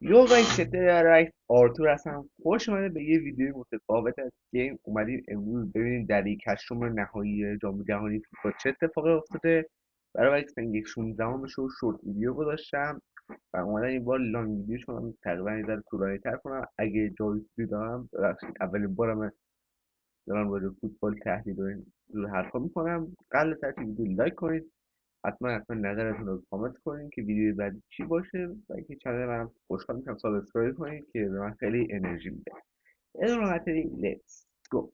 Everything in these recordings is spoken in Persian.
یو گایز چطوری رایت آرتور هستم. خوش اومده به یه ویدیو متفاوت از گیم. اومدیم امروز ببینیم در یک هشتم نهایی جام جهانی فیفا چه اتفاقی افتاده. برای وقتی یک 16 رو شورت ویدیو گذاشتم و اومدم این بار لانگ ویدیو شما تقریبا یه ذره طولانی تر کنم. اگه جایزی دارم ببخشید، اولین بارم دارم راجع به فوتبال تحلیل و این جور حرفا میکنم. قبل از هر ویدیو لایک کنید، حتما نظرتون رو کامنت کنین که ویدیو بعدی چی باشه و اینکه چنل من خوشحال میشم سابسکرایب کنید که به من خیلی انرژی میده. بدون راحتی لیتس گو.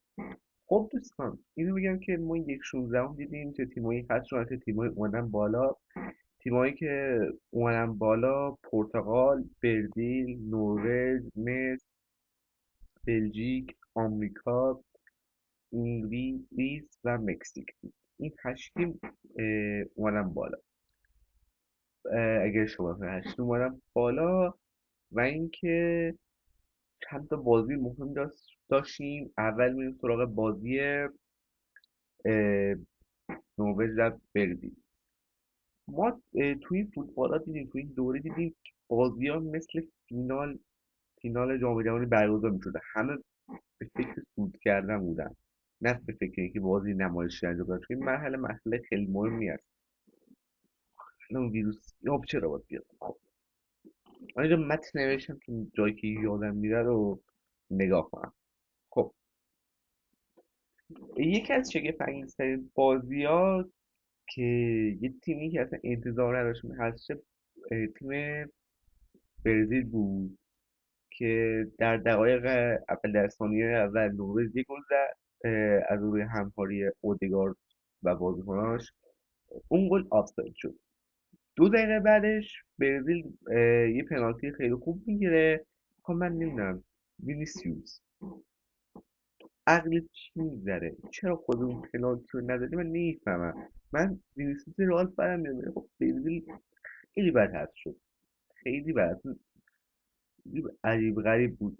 خب دوستان، اینو بگم که ما یک 16 هم دیدیم چه تیمایی هست شدن چه تیمایی اومدن بالا. تیمایی که اومدن بالا: پرتغال، برزیل، نروژ، مصر، بلژیک، آمریکا، انگلیس و مکزیک. این 8 تیم اومدن بالا. اگر شما هشت اومدن بالا و اینکه چند تا بازی مهم داشتیم. اول میریم سراغ بازی اه، نروژ و برزیل. ما توی این فوتبال ها دیدیم، توی این دوره دیدیم بازی ها مثل فینال جام جهانی برگزار میشده. همه به فکر سود کردن بودن، نه به فکر اینکه بازی نمایشی انجام بدن، چون این مرحله خیلی مهمی است. اون ویروس یا چرا باید بیاد. خب من اینجا متن نوشتم تو جایی که یادم میره رو نگاه کنم. خب یکی از شگفت‌انگیزترین بازی ها که یه تیمی که اصلا انتظار نداشتیم هست تیم برزیل بود که در دقایق اول، در ثانیه اول نروژ یک گل زد از روی همکاری اودگارد و بازیکناش. اون گل آفساید شد. 2 دقیقه بعدش برزیل یه پنالتی خیلی خوب میگیره. خب من نمیدونم وینیسیوس عقل چی میگذره، چرا خود اون پنالتی رو ندادی؟ من نمیفهمم. من وینیسیوس رئال بدم میاد. خب برزیل خیلی بد هست شد، خیلی بد، عجیب غریب بود.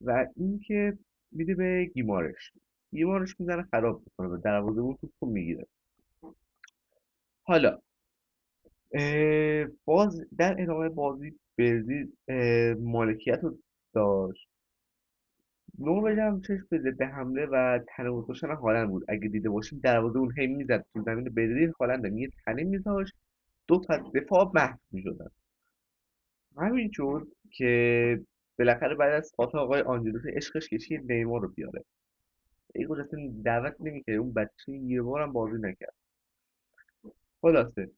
و اینکه میده به گیمارش میزنه خراب میکنه و دروازه اون توپ رو میگیره. حالا باز در ادامه بازی برزیل مالکیت رو داشت. نروژ هم چشم به ضد حمله و تنه گذاشتن هالند بود. اگه دیده باشید دروازه اون هی میزد تو زمین برزیل، هالند هم یه تنه میذاشت، دو تا دفاع محو میشدن. همین شد که بالاخره بعد از فاتح آقای آنجلوس عشقش کشید نیمار رو بیاره. ای گفت اصلا دعوت نمیکرد، اون بچه یه بار هم بازی نکرد. خلاصه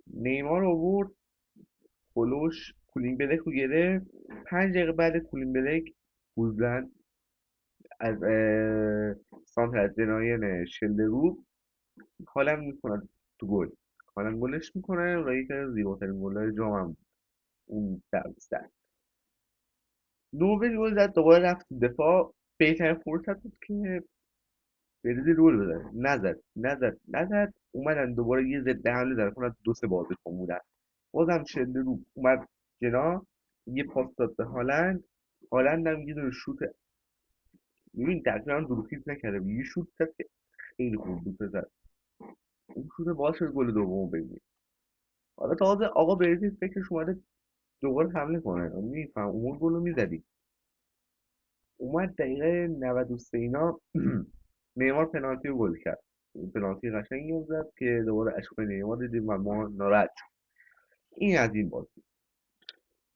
نیمار رو آورد، پلوش کولینگ بلک رو گرفت. 5 دقیقه بعد کولینگ بلک گلزن از سانتر از جناین شلدرو، هالند میکنه تو گل. هالند گلش میکنه و یکی از زیباترین گل‌های جام هم بود اون در نروژ گل زد، دوباره رفت تو دفاع. بهترین فرصت بود که برزیل گل بزنه، نزد. اومدن دوباره یه ضد حمله در کنن، دو سه بازیکن بودن. بازم شلدرو اومد جنا، یه پاس داد به هالند. هالند هم یه دونه شوت، ببین تقریبا دروکیز نکرده، یه شوت زد که خیلی خوب بود زد. اون شوت باعث شد گل دوم بگیره. حالا تازه آقا برزیل فکرش اومده دوباره حمله کنه، میفهم اون گل رو میزدی. اومد دقیقه 93 اینا نیمار پنالتی رو گل کرد. پنالتی قشنگی رو زد که دوباره اشک نیمار دیدیم و ما ناراحت شدیم. این از این بازی.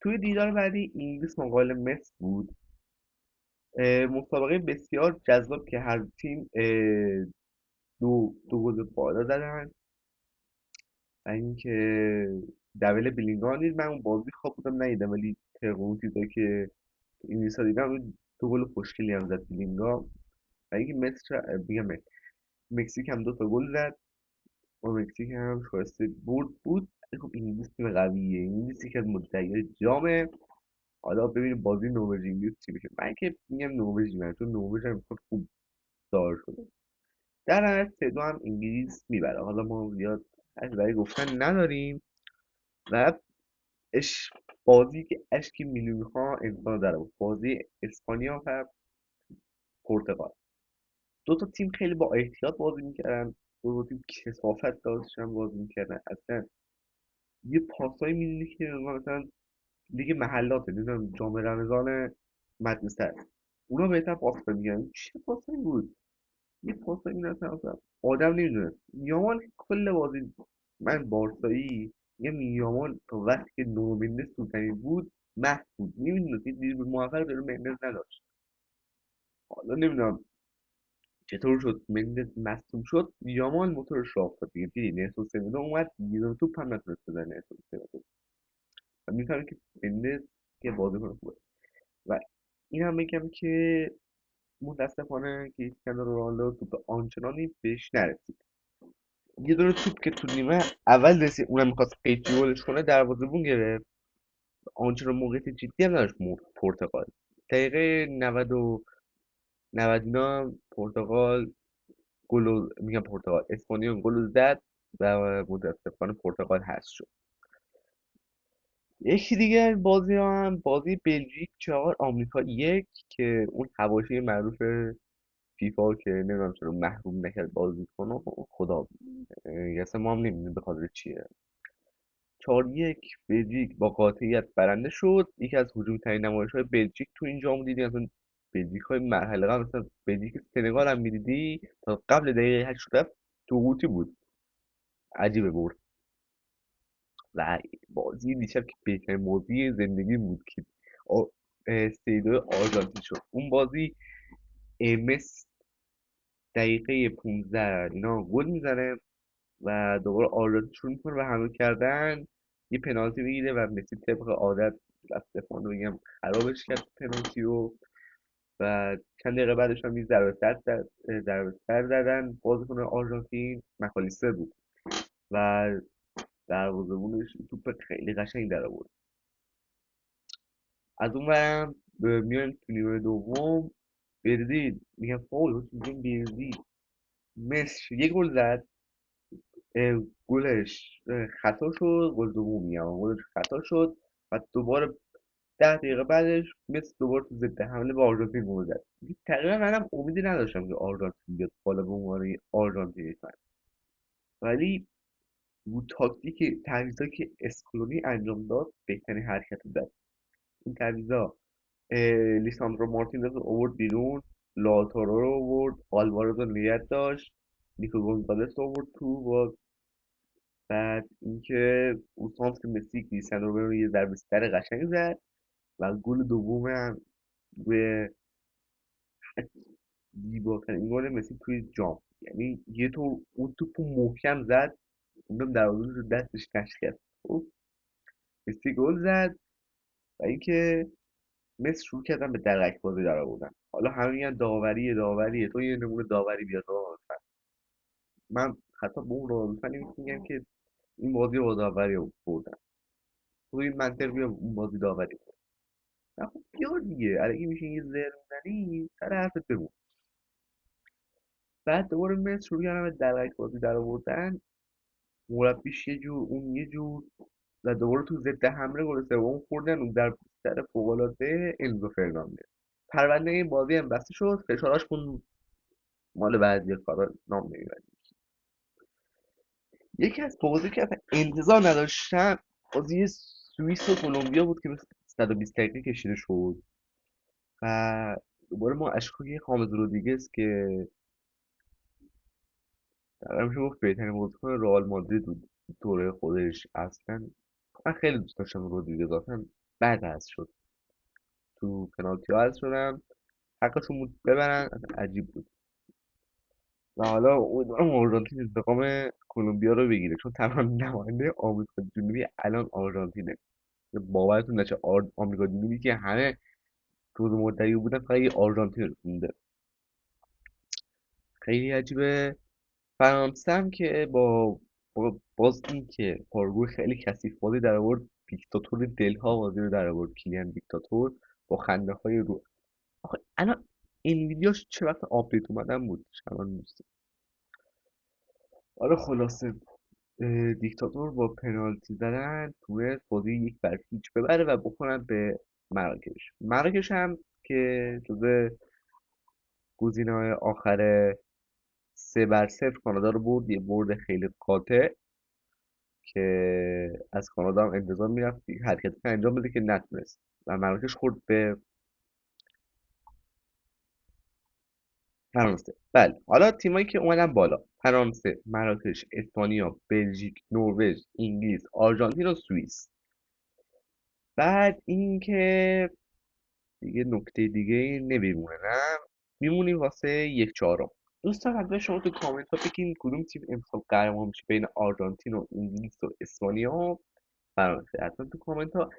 توی دیدار بعدی انگلیس مقابل مصر بود. مسابقه بسیار جذاب که هر تیم دو گل بالا زدن و اینکه دبل بلینگهام دید. من اون بازی خواب بودم ندیدم، ولی طبق اون چیزایی که انگلیس ها دیدم اون دو گل خوشگلی هم زد بلینگهام. و اینکه مکزیک هم 2 تا گل زد و مکزیک هم شایسته برد بود. ولی خب انگلیس تیم قویه، انگلیس یکی از مدعیای جامه. حالا ببینیم بازی نروژ انگلیس چی بشه. من که میگم نروژ میبره، چون نروژ هم امسال خوب دار شده. در نهایت 3-2 هم انگلیس میبره. حالا ما زیاد از برای گفتن نداریم و بازی که اشک میلیون ها انسان داره بود، بازی اسپانیا و پرتغال. 2 تا تیم خیلی با احتیاط بازی میکردن، 2 تا تیم کثافت داشتن بازی میکردن. اصلا یه پاسایی میدیدی که انگار مثلا لیگ محلات نمیدونم جام رمضان مدرسه است. اونا بهتر پاس میگن چه پاسایی بود. یه پاسایی اصلا آدم نمیدونه یامان کل بازی. من بارسایی میگم یامان تا وقتی که نو مندس تو زمین بود محو بود. نمیدونه که دیر به موفق داره مندس نداشت. حالا نمیدونم چطور شد مندز مصدوم شد یامان موتورش راه افتاد دیگه. دیدی نلسون سمیدو اومد یه دونه توپ هم نتونست بزنه نلسون سمیدو. و میفهمی که مندز یه بازیکن خوبه. و این هم بگم که متاسفانه کریستیانو رونالدو توپ آنچنانی بهش نرسید. یه دونه توپ که تو نیمه اول رسید اونم میخواست قیچی گلش کنه دروازه‌بون گرفت. آنچنان موقعیت جدی هم نداشت پرتغال. دقیقه 90 و 90 اینا پرتغال میگم پرتغال اسپانیا گل زد و متاسفانه پرتغال حذف شد. یکی دیگه بازی هم بازی بلژیک 4 آمریکا یک که اون حواشی معروف فیفا که نمیدونم چرا محروم نکرد بازی کنه خدا. اصلا ما هم نمیدونیم به خاطر چیه. 4-1 بلژیک با قاطعیت برنده شد. یکی از هجومی ترین نمایش های بلژیک تو این جام دیدی اصلا. بلژیک های مرحله قبل مثلا بلژیک سنگال هم میدیدی تا قبل دقیقه 8 رفت تو قوطی بود. عجیبه برد. و بازی دیشب که بهترین بازی زندگی بود که آ- 3-2 آرژانتین شد. اون بازی مس دقیقه 15 اینا گل میزنه و دوباره آرژانتین شروع میکنه و حمله کردن. یه پنالتی بگیره و مسی طبق عادت رفت دفاع رو بگم خرابش کرد پنالتی رو. و چند دقیقه بعدش هم یه ضربه سر زدن بازیکن آرژانتین مکالیستر بود و دروازه‌بونش توپ خیلی قشنگ در آورد. از اون برم میایم تو نیمه دوم. برزیل میگم فاول میگم برزیل مصر یه گل زد. گلش خطا شد. گل دوم میگم گلش خطا شد و دوباره 10 دقیقه بعدش مصر دوباره تو ضد حمله به آرژانتین گل زد. تقریبا منم امیدی نداشتم که آرژانتین بیاد بالا به عنوان آرژانتین فن. ولی رو تاکتیک تعویضایی که اسکولونی انجام داد بهترین حرکت رو زد. این تعویضا لیساندرو مارتینز رو آورد بیرون. لاتارو رو آورد. آلوارز رو نگه داشت. نیکو گونزالس رو آورد تو باز. بعد اینکه اون سانت مسی کریستیانو رو یه ضربه سر قشنگ زد و گل دوم هم روی زیباترین گل مسی توی جام. یعنی یه تو اون توپو محکم زد اونم دروازه رو دستش نشکست. خب مسی گل زد و اینکه مصر شروع کردن به درک بازی در آوردن. حالا همه میگن داوریه داوریه تو یه نمونه داوری بیار آقا لطفا. من حتی به اون رئال فنی میگم که این بازی رو با داوری بردن. تو این منطق بیا اون بازی داوری کن. نه خب بیار دیگه الکی میشه یه زر میزنی سر حرفت بمون. بعد دوباره مصر شروع کردن به درک بازی در آوردن. مربیش یه جور اون یه جور و دوباره تو ضد حمله گل سوم خوردن اون در سر فوق‌العاده انزو فرناندز. پرونده این بازی هم بسته شد. فشاراش مال بعضی کارا نام نمیبرد. یکی از بازی که اصلا انتظار نداشتم بازی سوئیس و کلمبیا بود که به 120 دقیقه کشیده شد. و دوباره ما اشکای خامز رودریگز که تقریبا میشه گفت بهترین بازیکن رئال مادرید بود دوره خودش اصلا. من خیلی دوست داشتم رودریگز اصلا. بعد از شد تو پنالتی ها از شدن حقشون بود ببرن اصلا عجیب بود. و حالا امیدوارم آرژانتین انتقام کلمبیا رو بگیره چون تنها نماینده آمریکا جنوبی الان آرژانتینه. باورتون نشه آمریکا جنوبی که همه روز مدعی بودن فقط یه آرژانتین مونده. خیلی عجیبه. فرانسه هم که باز این که پارگور خیلی کثیف بازی در آورد. دیکتاتور دلها بازی رو در آورد کیلیان دیکتاتور با خنده های رو. آخه الان این ویدیوش چه وقت آپدیت اومدن بود الان نیست. حالا خلاصه دیکتاتور با پنالتی زدن تونست بازی 1-0 ببره و بکنن به مراکش. مراکش هم که جزو گزینه‌های آخر 3-0 کانادا رو برد. یه برد خیلی قاطع. که از کانادا هم انتظار میرفت حرکت انجام بده که نتونست و مراکش خورد به فرانسه. بله، حالا تیمایی که اومدن بالا: فرانسه، مراکش، اسپانیا، بلژیک، نروژ، انگلیس، آرژانتین و سوئیس. بعد اینکه دیگه نکته دیگه نمیمونه، نه، میمونیم واسه یک چهارم. دوستان حتما شما تو کامنت ها بگین کدوم تیم امسال قهرمان میشه بین آرژانتین و انگلیس و اسپانیا و فرانسه. حتما تو کامنت ها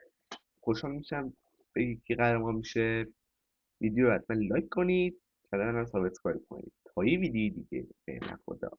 خوشحال میشم بگید کی قهرمان میشه. ویدیو رو حتما لایک کنید، کانال هم سابسکرایب کنید تا یه ویدیو دیگه. به خدا.